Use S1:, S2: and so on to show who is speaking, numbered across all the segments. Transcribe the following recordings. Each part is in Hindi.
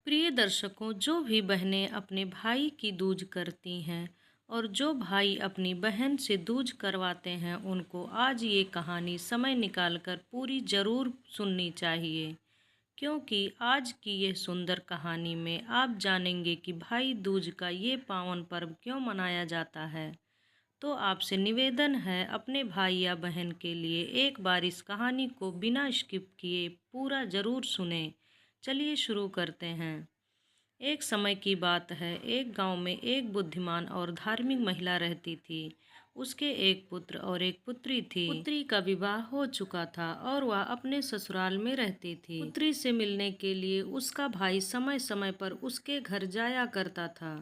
S1: प्रिय दर्शकों, जो भी बहनें अपने भाई की दूज करती हैं और जो भाई अपनी बहन से दूज करवाते हैं, उनको आज ये कहानी समय निकालकर पूरी ज़रूर सुननी चाहिए। क्योंकि आज की ये सुंदर कहानी में आप जानेंगे कि भाई दूज का ये पावन पर्व क्यों मनाया जाता है। तो आपसे निवेदन है, अपने भाई या बहन के लिए एक बार इस कहानी को बिना स्किप किए पूरा ज़रूर सुने। चलिए शुरू करते हैं। एक समय की बात है, एक गांव में एक बुद्धिमान और धार्मिक महिला रहती थी। उसके एक पुत्र और एक पुत्री थी। पुत्री का विवाह हो चुका था और वह अपने ससुराल में रहती थी। पुत्री से मिलने के लिए उसका भाई समय समय पर उसके घर जाया करता था।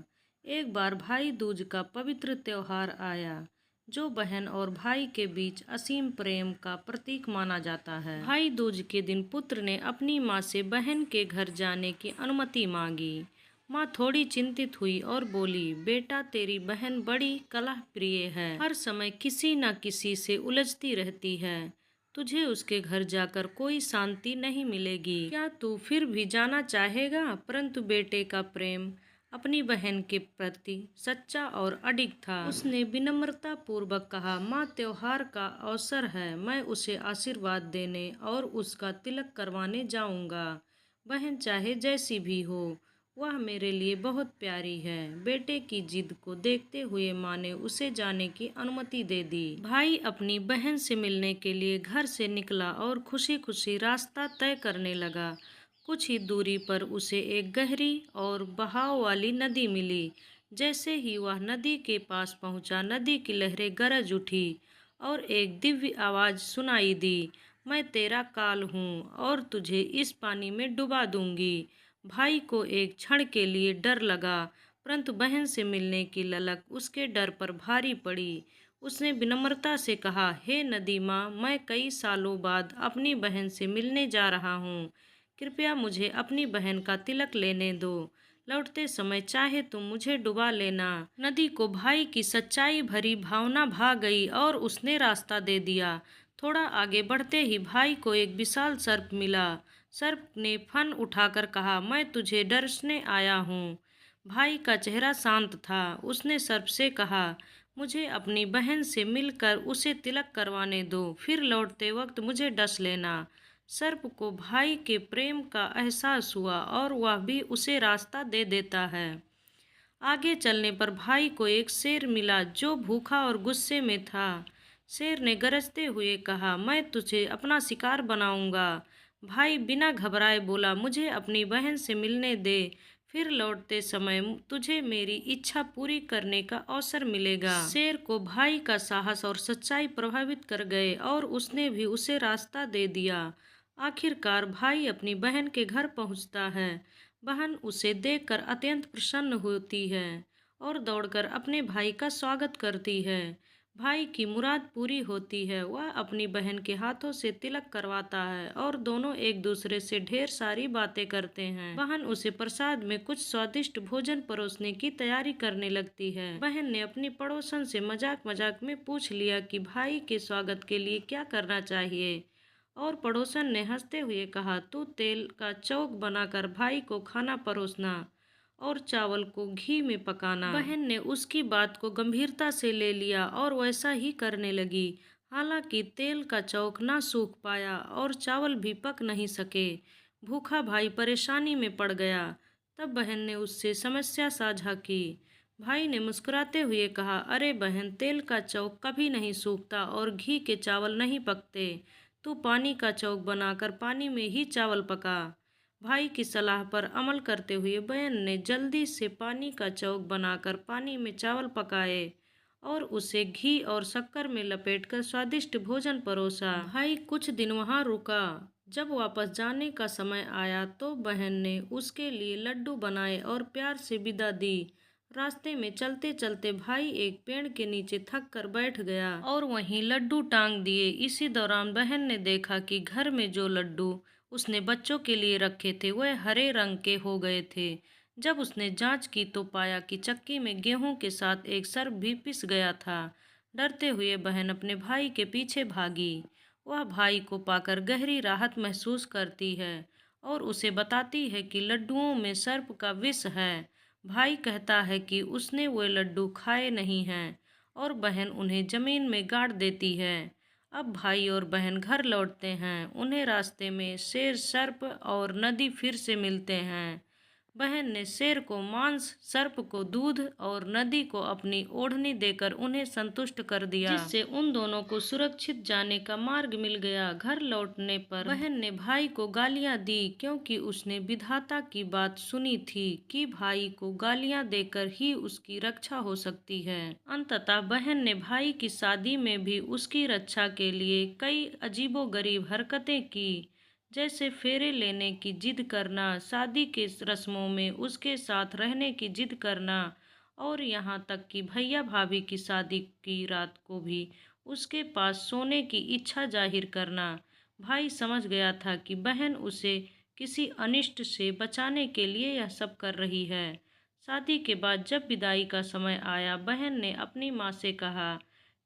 S1: एक बार भाई दूज का पवित्र त्योहार आया, जो बहन और भाई के बीच असीम प्रेम का प्रतीक माना जाता है। भाई दूज के दिन पुत्र ने अपनी माँ से बहन के घर जाने की अनुमति मांगी। माँ थोड़ी चिंतित हुई और बोली, बेटा, तेरी बहन बड़ी कलह प्रिय है, हर समय किसी न किसी से उलझती रहती है। तुझे उसके घर जाकर कोई शांति नहीं मिलेगी। क्या तू फिर भी जाना चाहेगा? परंतु बेटे का प्रेम अपनी बहन के प्रति सच्चा और अडिग था। उसने विनम्रता पूर्वक कहा, माँ, त्योहार का अवसर है, मैं उसे आशीर्वाद देने और उसका तिलक करवाने जाऊंगा। बहन चाहे जैसी भी हो, वह मेरे लिए बहुत प्यारी है। बेटे की जिद को देखते हुए माँ ने उसे जाने की अनुमति दे दी। भाई अपनी बहन से मिलने के लिए घर से निकला और खुशी खुशी रास्ता तय करने लगा। कुछ ही दूरी पर उसे एक गहरी और बहाव वाली नदी मिली। जैसे ही वह नदी के पास पहुंचा, नदी की लहरें गरज उठी और एक दिव्य आवाज़ सुनाई दी, मैं तेरा काल हूँ और तुझे इस पानी में डुबा दूंगी। भाई को एक क्षण के लिए डर लगा, परंतु बहन से मिलने की ललक उसके डर पर भारी पड़ी। उसने विनम्रता से कहा, हे नदी माँ, मैं कई सालों बाद अपनी बहन से मिलने जा रहा हूँ। कृपया मुझे अपनी बहन का तिलक लेने दो। लौटते समय चाहे तुम मुझे डुबा लेना। नदी को भाई की सच्चाई भरी भावना भा गई और उसने रास्ता दे दिया। थोड़ा आगे बढ़ते ही भाई को एक विशाल सर्प मिला। सर्प ने फन उठाकर कहा, मैं तुझे डराने आया हूँ। भाई का चेहरा शांत था। उसने सर्प से कहा, मुझे अपनी बहन से मिलकर उसे तिलक करवाने दो, फिर लौटते वक्त मुझे डस लेना। सर्प को भाई के प्रेम का एहसास हुआ और वह भी उसे रास्ता दे देता है। आगे चलने पर भाई को एक शेर मिला जो भूखा और गुस्से में था। शेर ने गरजते हुए कहा, मैं तुझे अपना शिकार बनाऊंगा। भाई बिना घबराए बोला, मुझे अपनी बहन से मिलने दे, फिर लौटते समय तुझे मेरी इच्छा पूरी करने का अवसर मिलेगा। शेर को भाई का साहस और सच्चाई प्रभावित कर गए और उसने भी उसे रास्ता दे दिया। आखिरकार भाई अपनी बहन के घर पहुंचता है। बहन उसे देखकर अत्यंत प्रसन्न होती है और दौड़कर अपने भाई का स्वागत करती है। भाई की मुराद पूरी होती है। वह अपनी बहन के हाथों से तिलक करवाता है और दोनों एक दूसरे से ढेर सारी बातें करते हैं। बहन उसे प्रसाद में कुछ स्वादिष्ट भोजन परोसने की तैयारी करने लगती है। बहन ने अपनी पड़ोसन से मजाक मजाक में पूछ लिया कि भाई के स्वागत के लिए क्या करना चाहिए, और पड़ोसन ने हंसते हुए कहा, तू तेल का चौक बनाकर भाई को खाना परोसना और चावल को घी में पकाना। बहन ने उसकी बात को गंभीरता से ले लिया और वैसा ही करने लगी। हालांकि तेल का चौक ना सूख पाया और चावल भी पक नहीं सके। भूखा भाई परेशानी में पड़ गया। तब बहन ने उससे समस्या साझा की। भाई ने मुस्कुराते हुए कहा, अरे बहन, तेल का चौक कभी नहीं सूखता और घी के चावल नहीं पकते। तू पानी का चौक बनाकर पानी में ही चावल पका। भाई की सलाह पर अमल करते हुए बहन ने जल्दी से पानी का चौक बनाकर पानी में चावल पकाए और उसे घी और शक्कर में लपेटकर स्वादिष्ट भोजन परोसा। भाई कुछ दिन वहां रुका। जब वापस जाने का समय आया तो बहन ने उसके लिए लड्डू बनाए और प्यार से विदा दी। रास्ते में चलते चलते भाई एक पेड़ के नीचे थक कर बैठ गया और वहीं लड्डू टांग दिए। इसी दौरान बहन ने देखा कि घर में जो लड्डू उसने बच्चों के लिए रखे थे वह हरे रंग के हो गए थे। जब उसने जांच की तो पाया कि चक्की में गेहूं के साथ एक सर्प भी पिस गया था। डरते हुए बहन अपने भाई के पीछे भागी। वह भाई को पाकर गहरी राहत महसूस करती है और उसे बताती है कि लड्डुओं में सर्प का विष है। भाई कहता है कि उसने वो लड्डू खाए नहीं हैं और बहन उन्हें जमीन में गाड़ देती है। अब भाई और बहन घर लौटते हैं। उन्हें रास्ते में शेर, सर्प और नदी फिर से मिलते हैं। बहन ने शेर को मांस, सर्प को दूध और नदी को अपनी ओढ़नी देकर उन्हें संतुष्ट कर दिया, जिससे उन दोनों को सुरक्षित जाने का मार्ग मिल गया। घर लौटने पर बहन ने भाई को गालियां दी, क्योंकि उसने विधाता की बात सुनी थी कि भाई को गालियां देकर ही उसकी रक्षा हो सकती है। अंततः बहन ने भाई की शादी में भी उसकी रक्षा के लिए कई अजीबोगरीब हरकतें की, जैसे फेरे लेने की जिद करना, शादी के रस्मों में उसके साथ रहने की जिद करना और यहाँ तक कि भैया भाभी की शादी की रात को भी उसके पास सोने की इच्छा जाहिर करना। भाई समझ गया था कि बहन उसे किसी अनिष्ट से बचाने के लिए यह सब कर रही है। शादी के बाद जब विदाई का समय आया, बहन ने अपनी माँ से कहा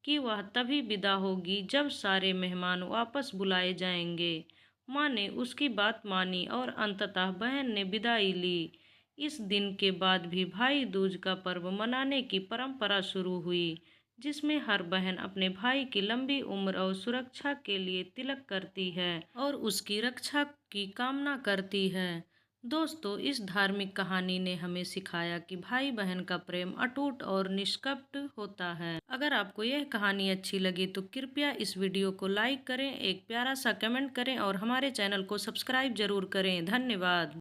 S1: कि वह तभी विदा होगी जब सारे मेहमान वापस बुलाए जाएंगे। माँ ने उसकी बात मानी और अंततः बहन ने विदाई ली। इस दिन के बाद भी भाई दूज का पर्व मनाने की परंपरा शुरू हुई, जिसमें हर बहन अपने भाई की लंबी उम्र और सुरक्षा के लिए तिलक करती है और उसकी रक्षा की कामना करती है। दोस्तों, इस धार्मिक कहानी ने हमें सिखाया कि भाई बहन का प्रेम अटूट और निष्कपट होता है। अगर आपको यह कहानी अच्छी लगी तो कृपया इस वीडियो को लाइक करें, एक प्यारा सा कमेंट करें और हमारे चैनल को सब्सक्राइब जरूर करें। धन्यवाद।